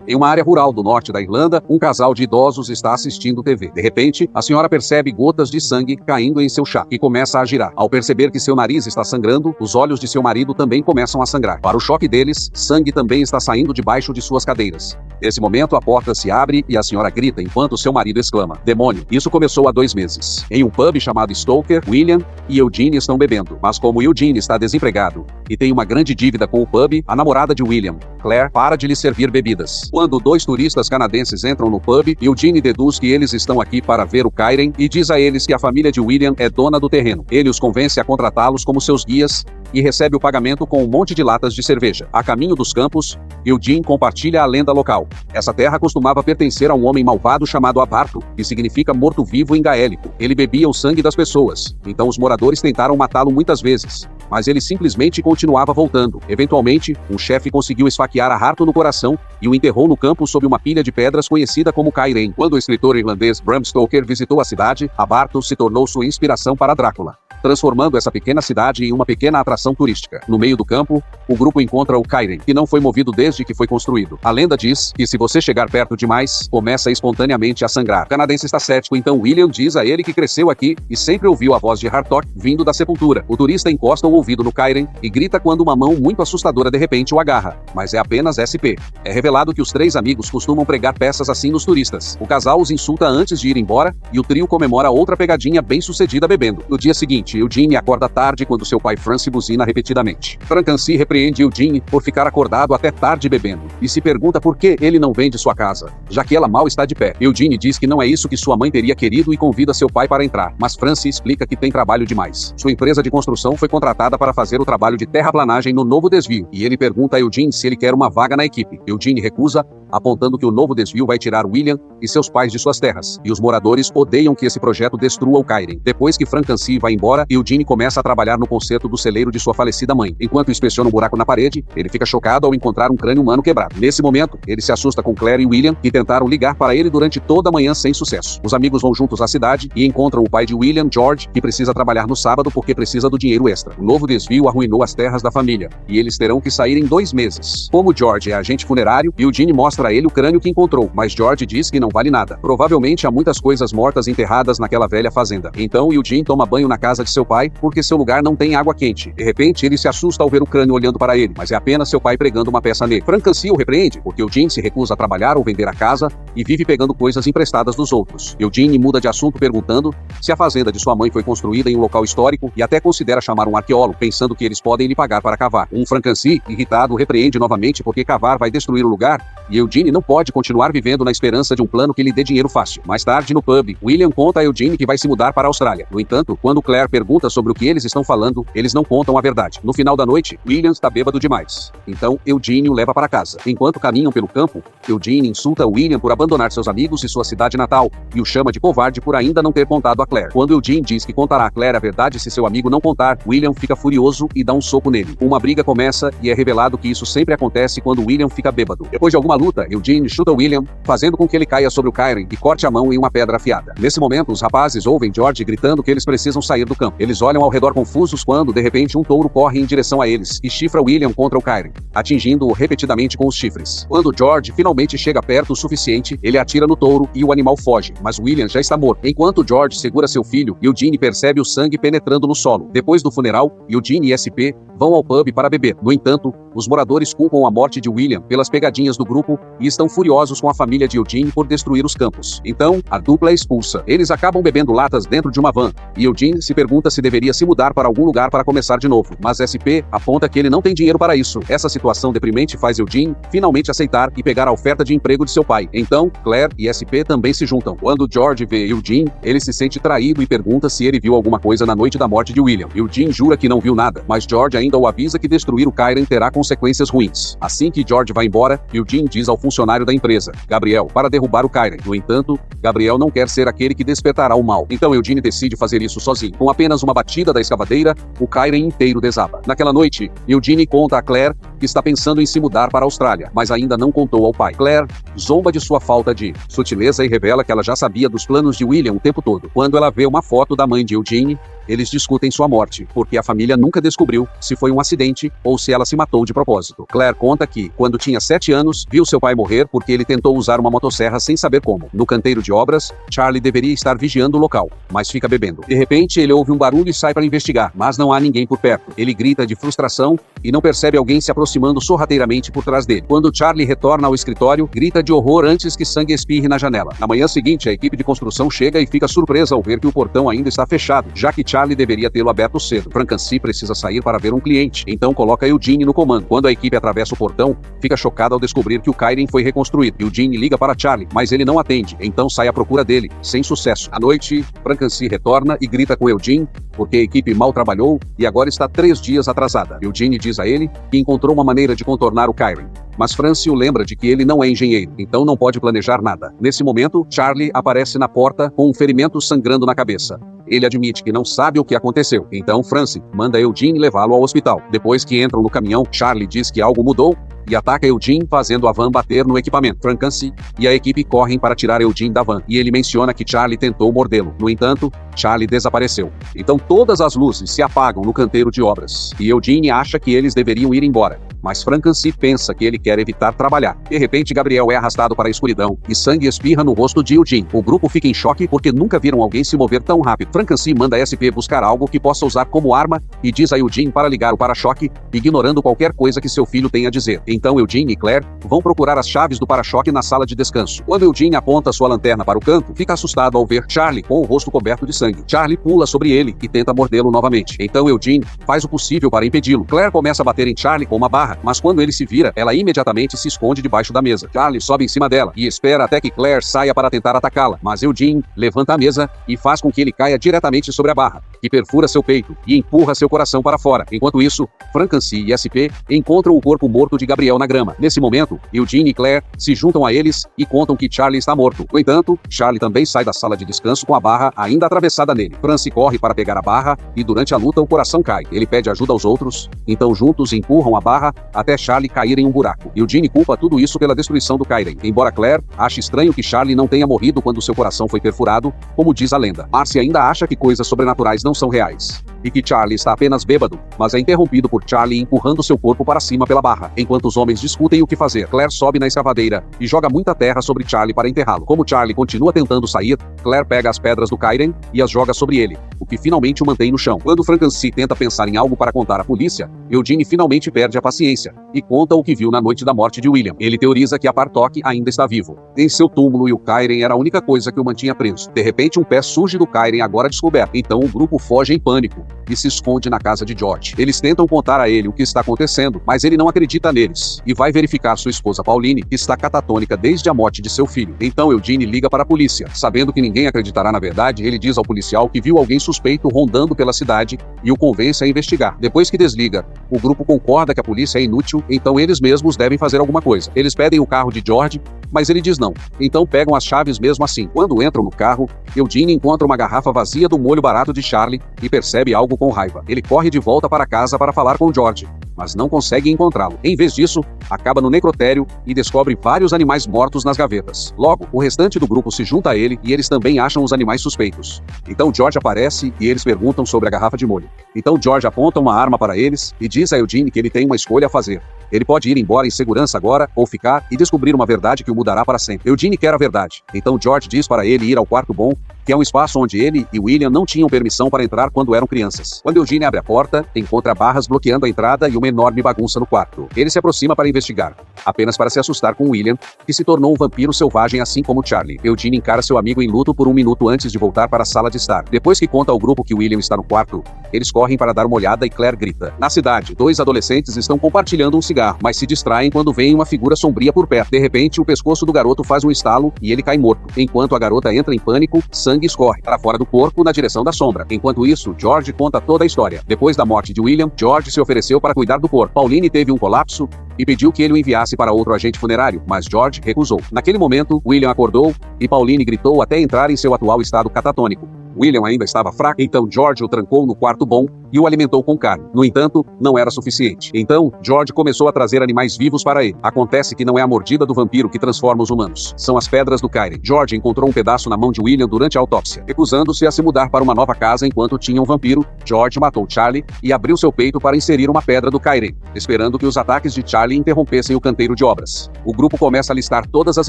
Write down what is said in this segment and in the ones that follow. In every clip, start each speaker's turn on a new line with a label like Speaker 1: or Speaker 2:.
Speaker 1: Em uma área rural do norte da Irlanda, um casal de idosos está assistindo TV. De repente, a senhora percebe gotas de sangue caindo em seu chá e começa a girar. Ao perceber que seu nariz está sangrando, os olhos de seu marido também começam a sangrar. Para o choque deles, sangue também está saindo debaixo de suas cadeiras. Nesse momento, a porta se abre e a senhora grita enquanto seu marido exclama: "Demônio!" Isso começou há 2 meses. Em um pub chamado Stoker, William e Eugene estão bebendo. Mas como Eugene está desempregado e tem uma grande dívida com o pub, a namorada de William, Claire, para de lhe servir bebidas. Quando 2 turistas canadenses entram no pub, Eugene deduz que eles estão aqui para ver o Kairen e diz a eles que a família de William é dona do terreno. Ele os convence a contratá-los como seus guias e recebe o pagamento com um monte de latas de cerveja. A caminho dos campos, Eugene compartilha a lenda local. Essa terra costumava pertencer a um homem malvado chamado Abarto, que significa morto-vivo em gaélico. Ele bebia o sangue das pessoas, então os moradores tentaram matá-lo muitas vezes, mas ele simplesmente continuava voltando. Eventualmente, um chefe conseguiu esfaquear Abarto no coração e o enterrou no campo sob uma pilha de pedras conhecida como Kairen. Quando o escritor irlandês Bram Stoker visitou a cidade, Abarto se tornou sua inspiração para Drácula, transformando essa pequena cidade em uma pequena atração turística. No meio do campo, o grupo encontra o Kairen, que não foi movido desde que foi construído. A lenda diz que se você chegar perto demais, começa espontaneamente a sangrar. O canadense está cético, então William diz a ele que cresceu aqui e sempre ouviu a voz de Hartok vindo da sepultura. O turista encosta o ouvido no Kairen e grita quando uma mão muito assustadora de repente o agarra, mas é apenas SP. É revelado que os 3 amigos costumam pregar peças assim nos turistas. O casal os insulta antes de ir embora e o trio comemora outra pegadinha bem-sucedida bebendo. No dia seguinte, Eugene acorda tarde quando seu pai Francis buzina repetidamente. Francancy repreende Eugene por ficar acordado até tarde bebendo e se pergunta por que ele não vende sua casa, já que ela mal está de pé. Eugene diz que não é isso que sua mãe teria querido e convida seu pai para entrar, mas Francis explica que tem trabalho demais. Sua empresa de construção foi contratada para fazer o trabalho de terraplanagem no novo desvio e ele pergunta a Eugene se ele quer uma vaga na equipe. Eugene recusa, apontando que o novo desvio vai tirar William e seus pais de suas terras, e os moradores odeiam que esse projeto destrua o Kairen. Depois que Francancy vai embora, Eugene começa a trabalhar no conserto do celeiro de sua falecida mãe. Enquanto inspeciona um buraco na parede, ele fica chocado ao encontrar um crânio humano quebrado. Nesse momento, ele se assusta com Claire e William, que tentaram ligar para ele durante toda a manhã sem sucesso. Os amigos vão juntos à cidade e encontram o pai de William, George, que precisa trabalhar no sábado porque precisa do dinheiro extra. O novo desvio arruinou as terras da família, e eles terão que sair em 2 meses. Como George é agente funerário, Eugene mostra a ele o crânio que encontrou, mas George diz que não vale nada. Provavelmente há muitas coisas mortas enterradas naquela velha fazenda. Então Eugene toma banho na casa de seu pai, porque seu lugar não tem água quente. De repente, ele se assusta ao ver o crânio olhando para ele, mas é apenas seu pai pregando uma peça nele. Francancy o repreende, porque Eugene se recusa a trabalhar ou vender a casa e vive pegando coisas emprestadas dos outros. Eugene muda de assunto perguntando se a fazenda de sua mãe foi construída em um local histórico e até considera chamar um arqueólogo, pensando que eles podem lhe pagar para cavar. Francancy, irritado, repreende novamente porque cavar vai destruir o lugar e Eugene não pode continuar vivendo na esperança de um plano que lhe dê dinheiro fácil. Mais tarde, no pub, William conta a Eugene que vai se mudar para a Austrália. No entanto, quando Claire pergunta sobre o que eles estão falando, eles não contam a verdade. No final da noite, William está bêbado demais. Então, Eugene o leva para casa. Enquanto caminham pelo campo, Eugene insulta William por abandonar seus amigos e sua cidade natal, e o chama de covarde por ainda não ter contado a Claire. Quando Eugene diz que contará a Claire a verdade se seu amigo não contar, William fica furioso e dá um soco nele. Uma briga começa e é revelado que isso sempre acontece quando William fica bêbado. Depois de alguma luta, Eugene chuta William, fazendo com que ele caia sobre o Kairen e corte a mão em uma pedra afiada. Nesse momento, os rapazes ouvem George gritando que eles precisam sair do campo. Eles olham ao redor confusos quando, de repente, um touro corre em direção a eles e chifra William contra o Kairen, atingindo-o repetidamente com os chifres. Quando George finalmente chega perto o suficiente, ele atira no touro e o animal foge, mas William já está morto. Enquanto George segura seu filho, Eugene percebe o sangue penetrando no solo. Depois do funeral, Eugene e SP vão ao pub para beber. No entanto, os moradores culpam a morte de William pelas pegadinhas do grupo e estão furiosos com a família de Eugene por destruir os campos. Então, a dupla é expulsa. Eles acabam bebendo latas dentro de uma van, e Eugene se pergunta se deveria se mudar para algum lugar para começar de novo, mas SP aponta que ele não tem dinheiro para isso. Essa situação deprimente faz Eugene finalmente aceitar e pegar a oferta de emprego de seu pai. Então, Claire e SP também se juntam. Quando George vê Eugene, ele se sente traído e pergunta se ele viu alguma coisa na noite da morte de William. Eugene jura que não viu nada, mas George ainda o avisa que destruir o Kairen terá consequências ruins. Assim que George vai embora, Eugene diz ao funcionário da empresa, Gabriel, para derrubar o Kairen. No entanto, Gabriel não quer ser aquele que despertará o mal. Então Eugene decide fazer isso sozinho. Com apenas uma batida da escavadeira, o Kairen inteiro desaba. Naquela noite, Eugene conta a Claire que está pensando em se mudar para a Austrália, mas ainda não contou ao pai. Claire zomba de sua falta de sutileza e revela que ela já sabia dos planos de William o tempo todo. Quando ela vê uma foto da mãe de Eugene, eles discutem sua morte, porque a família nunca descobriu se foi um acidente ou se ela se matou de propósito. Claire conta que, quando tinha 7 anos, viu seu pai morrer porque ele tentou usar uma motosserra sem saber como. No canteiro de obras, Charlie deveria estar vigiando o local, mas fica bebendo. De repente, ele ouve um barulho e sai para investigar, mas não há ninguém por perto. Ele grita de frustração e não percebe alguém se aproximando sorrateiramente por trás dele. Quando Charlie retorna ao escritório, grita de horror antes que sangue espirre na janela. Na manhã seguinte, a equipe de construção chega e fica surpresa ao ver que o portão ainda está fechado, já que Charlie deveria tê-lo aberto cedo. Frankenstein precisa sair para ver um cliente, então coloca Eugene no comando. Quando a equipe atravessa o portão, fica chocada ao descobrir que o Kairen foi reconstruído. Eugene liga para Charlie, mas ele não atende, então sai à procura dele, sem sucesso. À noite, Frankenstein retorna e grita com Eugene, porque a equipe mal trabalhou e agora está 3 dias atrasada. Eugene diz a ele que encontrou uma maneira de contornar o Kairen, mas Francie o lembra de que ele não é engenheiro, então não pode planejar nada. Nesse momento, Charlie aparece na porta com um ferimento sangrando na cabeça. Ele admite que não sabe o que aconteceu, então Francie manda Eugene levá-lo ao hospital. Depois que entram no caminhão, Charlie diz que algo mudou e ataca Eugene, fazendo a van bater no equipamento. Frankenstein e a equipe correm para tirar Eugene da van, e ele menciona que Charlie tentou mordê-lo. No entanto, Charlie desapareceu. Então todas as luzes se apagam no canteiro de obras, e Eugene acha que eles deveriam ir embora. Mas Frankenstein pensa que ele quer evitar trabalhar. De repente, Gabriel é arrastado para a escuridão, e sangue espirra no rosto de Eugene. O grupo fica em choque porque nunca viram alguém se mover tão rápido. Frankenstein manda a SP buscar algo que possa usar como arma, e diz a Eugene para ligar o para-choque, ignorando qualquer coisa que seu filho tenha a dizer. Então Eugene e Claire vão procurar as chaves do para-choque na sala de descanso. Quando Eugene aponta sua lanterna para o canto, fica assustado ao ver Charlie com o rosto coberto de sangue. Charlie pula sobre ele e tenta mordê-lo novamente. Então Eugene faz o possível para impedi-lo. Claire começa a bater em Charlie com uma barra, mas quando ele se vira, ela imediatamente se esconde debaixo da mesa. Charlie sobe em cima dela e espera até que Claire saia para tentar atacá-la, mas Eugene levanta a mesa e faz com que ele caia diretamente sobre a barra, que perfura seu peito e empurra seu coração para fora. Enquanto isso, Frankenstein e SP encontram o corpo morto de Gabriel na grama. Nesse momento, Eugene e Claire se juntam a eles e contam que Charlie está morto. No entanto, Charlie também sai da sala de descanso com a barra ainda atravessada nele. Francie corre para pegar a barra e durante a luta o coração cai. Ele pede ajuda aos outros, então juntos empurram a barra até Charlie cair em um buraco. Eugene culpa tudo isso pela destruição do Kairen. Embora Claire ache estranho que Charlie não tenha morrido quando seu coração foi perfurado, como diz a lenda. Marcy ainda acha que coisas sobrenaturais não são reais, e que Charlie está apenas bêbado, mas é interrompido por Charlie empurrando seu corpo para cima pela barra. Enquanto os homens discutem o que fazer, Claire sobe na escavadeira e joga muita terra sobre Charlie para enterrá-lo. Como Charlie continua tentando sair, Claire pega as pedras do Kairen e as joga sobre ele, o que finalmente o mantém no chão. Quando Frankenstein tenta pensar em algo para contar à polícia, Eugene finalmente perde a paciência e conta o que viu na noite da morte de William. Ele teoriza que a Bartok ainda está vivo em seu túmulo e o Kairen era a única coisa que o mantinha preso. De repente, um pé surge do Kairen agora descoberto. Então o grupo foge em pânico e se esconde na casa de George. Eles tentam contar a ele o que está acontecendo, mas ele não acredita neles e vai verificar sua esposa Pauline, que está catatônica desde a morte de seu filho. Então Eugene liga para a polícia. Sabendo que ninguém acreditará na verdade, ele diz ao policial que viu alguém suspeito rondando pela cidade e o convence a investigar. Depois que desliga, o grupo concorda que a polícia é inútil, então eles mesmos devem fazer alguma coisa. Eles pedem o carro de George, mas ele diz não. Então pegam as chaves mesmo assim. Quando entram no carro, Eugene encontra uma garrafa vazia do molho barato de Charlie e percebe algo com raiva. Ele corre de volta para casa para falar com George, mas não consegue encontrá-lo. Em vez disso, acaba no necrotério e descobre vários animais mortos nas gavetas. Logo, o restante do grupo se junta a ele e eles também acham os animais suspeitos. Então George aparece e eles perguntam sobre a garrafa de molho. Então George aponta uma arma para eles e diz a Eugene que ele tem uma escolha a fazer. Ele pode ir embora em segurança agora ou ficar e descobrir uma verdade que o mudará para sempre. Eugene quer a verdade. Então George diz para ele ir ao quarto bom, que é um espaço onde ele e William não tinham permissão para entrar quando eram crianças. Quando Eugene abre a porta, encontra barras bloqueando a entrada e uma enorme bagunça no quarto. Ele se aproxima para investigar, apenas para se assustar com William, que se tornou um vampiro selvagem assim como Charlie. Eugene encara seu amigo em luto por um minuto antes de voltar para a sala de estar. Depois que conta ao grupo que William está no quarto, eles correm para dar uma olhada e Claire grita. Na cidade, 2 adolescentes estão compartilhando um cigarro, mas se distraem quando veem uma figura sombria por perto. De repente, o pescoço do garoto faz um estalo e ele cai morto. Enquanto a garota entra em pânico, sangue escorre para fora do corpo na direção da sombra. Enquanto isso, George conta toda a história. Depois da morte de William, George se ofereceu para cuidar do corpo. Pauline teve um colapso e pediu que ele o enviasse para outro agente funerário, mas George recusou. Naquele momento, William acordou e Pauline gritou até entrar em seu atual estado catatônico. William ainda estava fraco, então George o trancou no quarto bom e o alimentou com carne. No entanto, não era suficiente. Então, George começou a trazer animais vivos para ele. Acontece que não é a mordida do vampiro que transforma os humanos. São as pedras do Kyren. George encontrou um pedaço na mão de William durante a autópsia. Recusando-se a se mudar para uma nova casa enquanto tinha um vampiro, George matou Charlie e abriu seu peito para inserir uma pedra do Kyren, esperando que os ataques de Charlie interrompessem o canteiro de obras. O grupo começa a listar todas as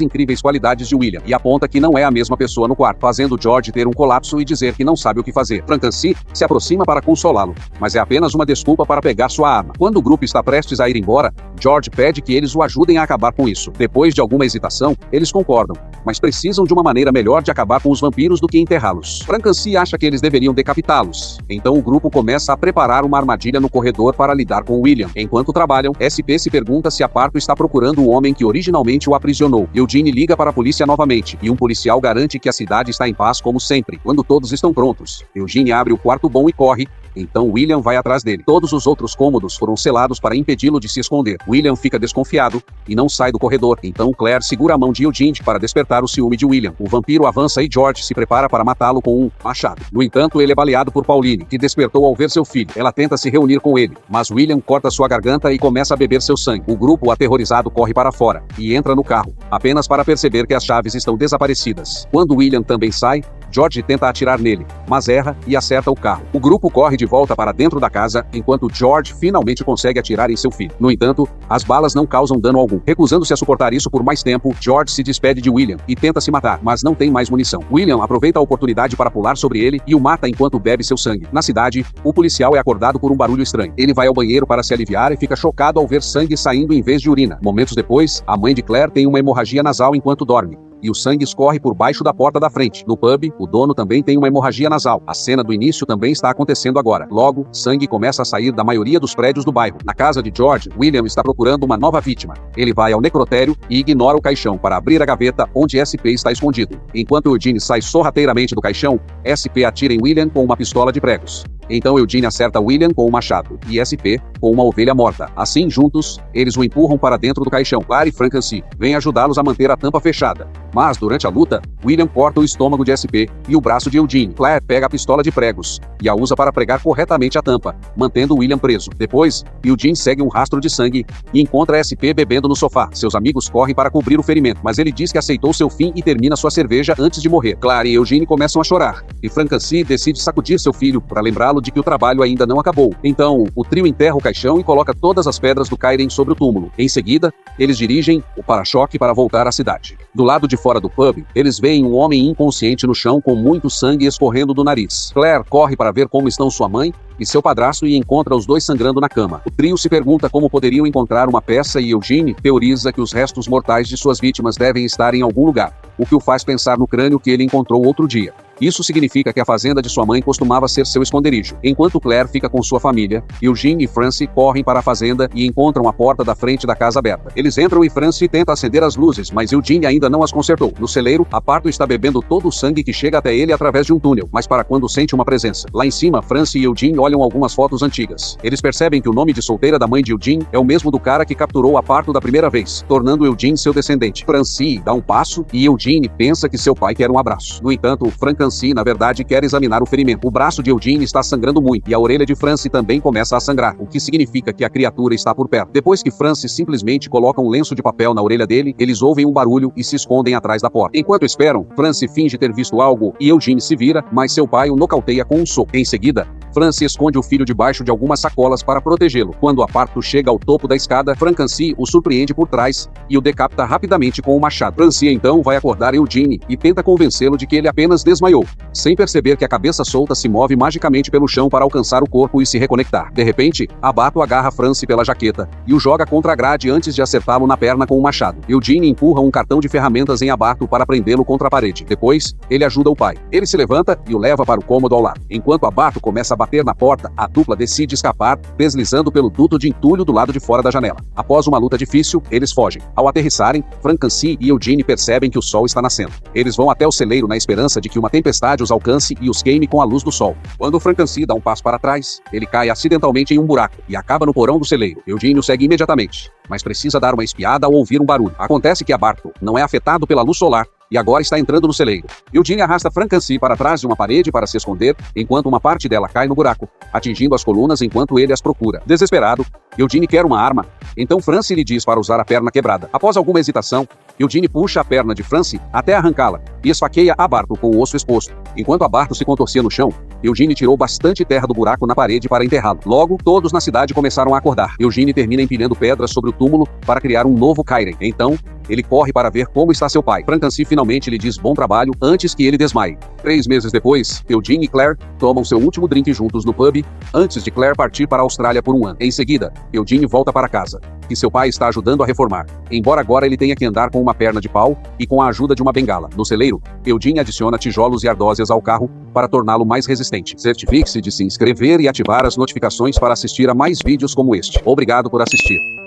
Speaker 1: incríveis qualidades de William e aponta que não é a mesma pessoa no quarto, fazendo George ter um colapso e dizer que não sabe o que fazer. Frankenstein se aproxima para consolá-lo, mas é apenas uma desculpa para pegar sua arma. Quando o grupo está prestes a ir embora, George pede que eles o ajudem a acabar com isso. Depois de alguma hesitação, eles concordam, mas precisam de uma maneira melhor de acabar com os vampiros do que enterrá-los. Frankenstein acha que eles deveriam decapitá-los. Então o grupo começa a preparar uma armadilha no corredor para lidar com William. Enquanto trabalham, SP se pergunta se Aparto está procurando o homem que originalmente o aprisionou. Eugene liga para a polícia novamente, e um policial garante que a cidade está em paz como sempre. Quando todos estão prontos, Eugene abre o quarto bom e corre. Então William vai atrás dele. Todos os outros cômodos foram selados para impedi-lo de se esconder. William fica desconfiado e não sai do corredor. Então Claire segura a mão de Eugene para despertar o ciúme de William. O vampiro avança e George se prepara para matá-lo com um machado. No entanto, ele é baleado por Pauline, que despertou ao ver seu filho. Ela tenta se reunir com ele, mas William corta sua garganta e começa a beber seu sangue. O grupo, aterrorizado, corre para fora e entra no carro, apenas para perceber que as chaves estão desaparecidas. Quando William também sai, George tenta atirar nele, mas erra e acerta o carro. O grupo corre de volta para dentro da casa, enquanto George finalmente consegue atirar em seu filho. No entanto, as balas não causam dano algum. Recusando-se a suportar isso por mais tempo, George se despede de William e tenta se matar, mas não tem mais munição. William aproveita a oportunidade para pular sobre ele e o mata enquanto bebe seu sangue. Na cidade, o policial é acordado por um barulho estranho. Ele vai ao banheiro para se aliviar e fica chocado ao ver sangue saindo em vez de urina. Momentos depois, a mãe de Claire tem uma hemorragia nasal enquanto dorme, e o sangue escorre por baixo da porta da frente. No pub, o dono também tem uma hemorragia nasal. A cena do início também está acontecendo agora. Logo, sangue começa a sair da maioria dos prédios do bairro. Na casa de George, William está procurando uma nova vítima. Ele vai ao necrotério e ignora o caixão para abrir a gaveta onde SP está escondido. Enquanto Eugene sai sorrateiramente do caixão, SP atira em William com uma pistola de pregos. Então Eugene acerta William com um machado e SP com uma ovelha morta. Assim, juntos, eles o empurram para dentro do caixão. Claire e Frankenstein vêm ajudá-los a manter a tampa fechada. Mas, durante a luta, William corta o estômago de SP e o braço de Eugene. Claire pega a pistola de pregos e a usa para pregar corretamente a tampa, mantendo William preso. Depois, Eugene segue um rastro de sangue e encontra SP bebendo no sofá. Seus amigos correm para cobrir o ferimento, mas ele diz que aceitou seu fim e termina sua cerveja antes de morrer. Claire e Eugene começam a chorar, e Frankenstein decide sacudir seu filho para lembrá-lo de que o trabalho ainda não acabou. Então, o trio enterra o caixão e coloca todas as pedras do Kyren sobre o túmulo. Em seguida, eles dirigem o para-choque para voltar à cidade. Do lado de fora do pub, eles veem um homem inconsciente no chão com muito sangue escorrendo do nariz. Claire corre para ver como estão sua mãe e seu padrasto e encontra os dois sangrando na cama. O trio se pergunta como poderiam encontrar uma peça e Eugene teoriza que os restos mortais de suas vítimas devem estar em algum lugar, o que o faz pensar no crânio que ele encontrou outro dia. Isso significa que a fazenda de sua mãe costumava ser seu esconderijo. Enquanto Claire fica com sua família, Eugene e Francie correm para a fazenda e encontram a porta da frente da casa aberta. Eles entram e Francie tenta acender as luzes, mas Eugene ainda não as consertou. No celeiro, Aparto está bebendo todo o sangue que chega até ele através de um túnel, mas para quando sente uma presença. Lá em cima, Francie e Eugene olham algumas fotos antigas. Eles percebem que o nome de solteira da mãe de Eugene é o mesmo do cara que capturou Aparto da primeira vez, tornando Eugene seu descendente. Francie dá um passo e Eugene pensa que seu pai quer um abraço. No entanto, Frankenstein, na verdade, quer examinar o ferimento. O braço de Eugene está sangrando muito e a orelha de Francie também começa a sangrar, o que significa que a criatura está por perto. Depois que Francie simplesmente coloca um lenço de papel na orelha dele, eles ouvem um barulho e se escondem atrás da porta. Enquanto esperam, Francie finge ter visto algo e Eugene se vira, mas seu pai o nocauteia com um soco. Em seguida, Francie esconde o filho debaixo de algumas sacolas para protegê-lo. Quando Aparto chega ao topo da escada, Frankenstein o surpreende por trás e o decapita rapidamente com um machado. Francie então vai acordar Eugene e tenta convencê-lo de que ele apenas desmaiou, sem perceber que a cabeça solta se move magicamente pelo chão para alcançar o corpo e se reconectar. De repente, Abato agarra Francie pela jaqueta e o joga contra a grade antes de acertá-lo na perna com um machado. Eugene empurra um cartão de ferramentas em Abato para prendê-lo contra a parede. Depois, ele ajuda o pai. Ele se levanta e o leva para o cômodo ao lado. Enquanto Abato começa a bater na porta, a dupla decide escapar, deslizando pelo duto de entulho do lado de fora da janela. Após uma luta difícil, eles fogem. Ao aterrissarem, Frankenstein e Eugene percebem que o sol está nascendo. Eles vão até o celeiro na esperança de que uma tempestade os alcance e os queime com a luz do sol. Quando Frankenstein dá um passo para trás, ele cai acidentalmente em um buraco e acaba no porão do celeiro. Eugene o segue imediatamente, mas precisa dar uma espiada ao ouvir um barulho. Acontece que Abato não é afetado pela luz solar e agora está entrando no celeiro. Eugene arrasta Frankency para trás de uma parede para se esconder, enquanto uma parte dela cai no buraco, atingindo as colunas enquanto ele as procura. Desesperado, Eugene quer uma arma, então Francie lhe diz para usar a perna quebrada. Após alguma hesitação, Eugene puxa a perna de Francie até arrancá-la e esfaqueia a Barto com o osso exposto. Enquanto a Barto se contorcia no chão, Eugene tirou bastante terra do buraco na parede para enterrá-lo. Logo, todos na cidade começaram a acordar. Eugene termina empilhando pedras sobre o túmulo para criar um novo Kairen. Então, ele corre para ver como está seu pai. Frankency finalmente lhe diz bom trabalho antes que ele desmaie. 3 meses depois, Eugene e Claire tomam seu último drink juntos no pub, antes de Claire partir para a Austrália por um ano. Em seguida, Eugene volta para casa, que seu pai está ajudando a reformar, embora agora ele tenha que andar com uma perna de pau e com a ajuda de uma bengala. No celeiro, Eugene adiciona tijolos e ardósias ao carro para torná-lo mais resistente. Certifique-se de se inscrever e ativar as notificações para assistir a mais vídeos como este. Obrigado por assistir.